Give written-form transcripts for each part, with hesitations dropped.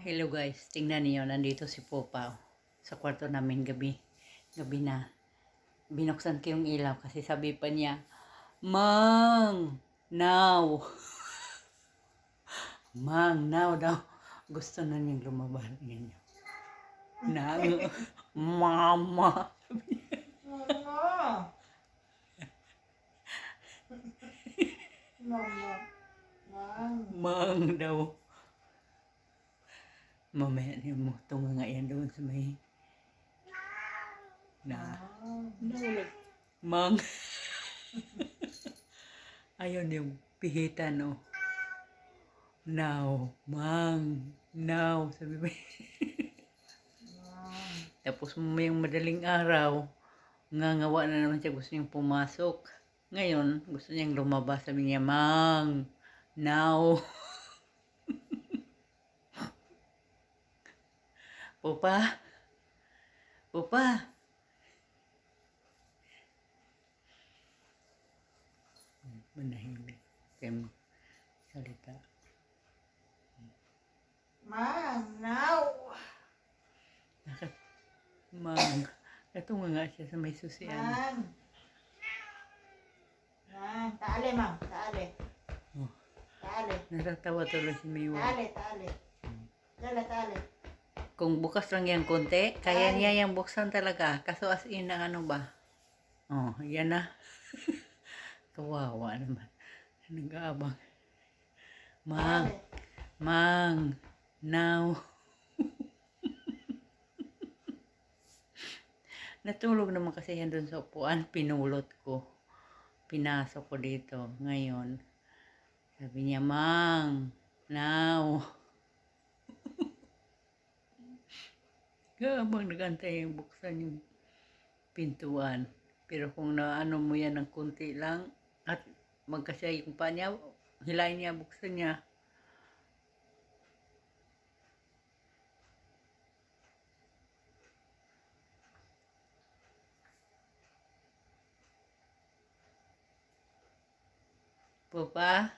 Hello guys, tingnan niyo, nandito si Popa sa kwarto namin gabi. Gabi na. Binuksan ko yung ilaw kasi sabi pa niya, Mang, now. Mang, now daw. Gusto na niyang lumabas. Ganyan. Nang, Mama. Mama. Mama. Mang daw. Mamaya niya mo, tunga nga yan doon sa may naulag. Mang. Ayun yung pihitan, no. Now, Mang, now. Sabi ba? Tapos yung madaling araw, ngangawa na naman siya, gusto niyang pumasok. Ngayon, gusto niyang lumabas. Sabi niya, Mang, now. Pupa, Pupa. Manahimik. Kaya salita. Mom, now. Mang, natunga nga siya sa may susian. Mom. Mom, taali, ma'am. Taali. Oh. Taali. Natatawa tuloy si Miwa. Taali, taali. Taali, taali. Kung bukas lang yan konti, kaya niya yung buksan talaga. Kaso as in ang ano ba? Oh, yan na. Kawawa naman. Nag-aabang. Mang, Mang, now. Natulog naman kasi yan doon sa upuan. Pinulot ko. Pinasok ko dito. Ngayon, sabi niya, Mang, now. Habang nagantay yung buksan yung pintuan. Pero kung naano mo yan ng kunti lang at magkasya yung pa niya, hilahin niya, buksan niya. Papa?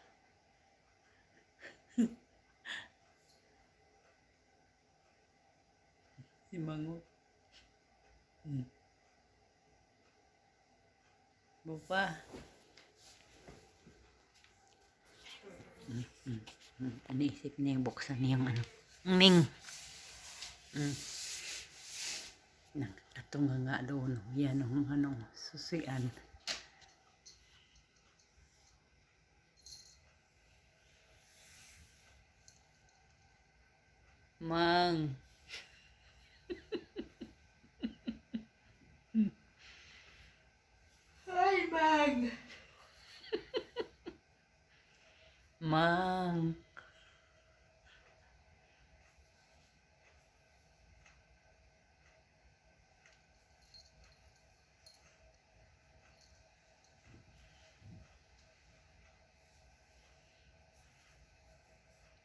Si Mango. Papa? Iniisip niya yung buksan niya yung ano. Ning! Natunga nga doon. Yan ang ano, susian. Mang! Hi, Mang. Mang!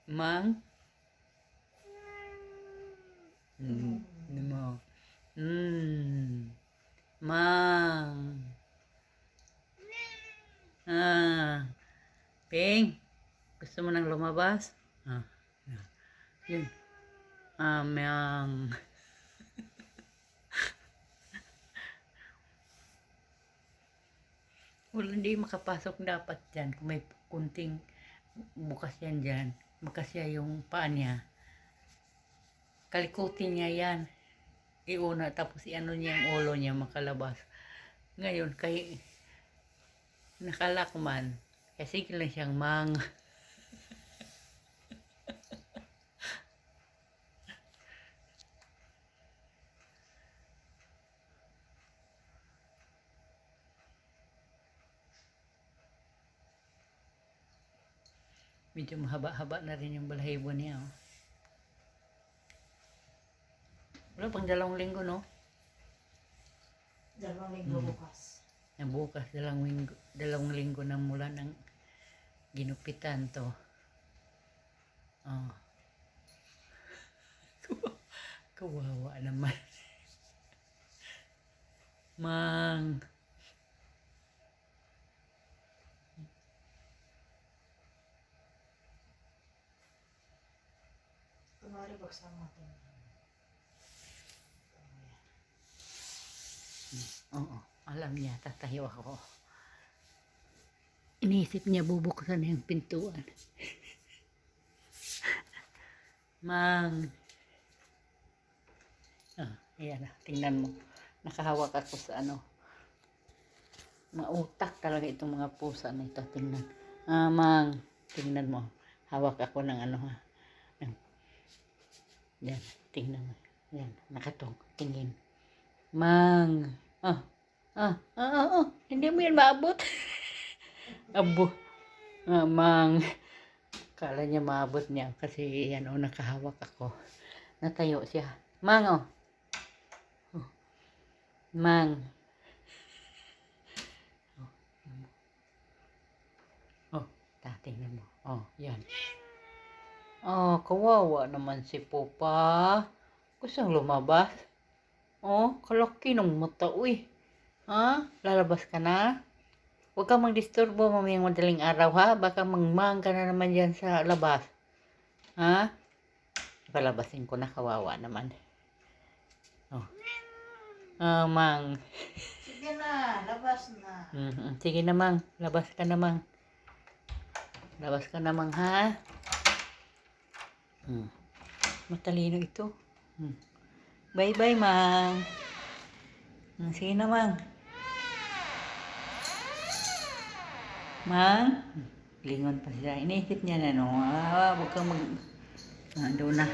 Mang? Mo. Mang. Ping. Gusto mo nang lumabas? Yun. Mang. Wala, hindi makapasok dapat dyan. Kung may kunting bukas yan dyan, makasya yung paa niya. Kalikutin niya yan. Iuna, tapos iano niya yung ulo niya makalabas. Ngayon, kay nakalakman, kasi lang siyang Mang. Medyo mahaba-haba na rin yung balahibo niya. Oh. Wala pang 2 linggo, no? 2 linggo bukas. Na bukas, 2 linggo na mula ng ginupitan to. Oh. Kawawa naman. Mang. Mari pagsama tayo. Oo, alam niya, tatayo ako. Iniisip niya bubuksan na yung pintuan. Mang. Ayan na, tingnan mo. Nakahawak ako sa ano. Mautak talaga itong mga pusa na ito. Tingnan. Mang. Tingnan mo. Hawak ako ng ano ha. Yan, tingnan mo. Yan, nakatong. Tingin. Mang. Hindi mo yan maabot. Abo. Mang. Kala niya maabot niya kasi yan nakahawak ako. Natayo siya. Mang Mang. Tingnan mo. Yan. Kawawa naman si Popa. Gustong lumabas. Kalaki ng mata, uy. Lalabas ka na? Huwag kang magdisturbo mamayang madaling araw, ha? Baka mangmang ka na naman yan sa labas. Palabasin ko na, kawawa naman. Mang. Sige na, labas na. Sige na, Mang. Labas ka na, Mang. Labas ka na, Mang, ha? Matalino ito. Bye-bye, Mang. Sige na, Mang. Mang. Lingon pa siya. Iniisip niya na, no? Huwag kang doon na.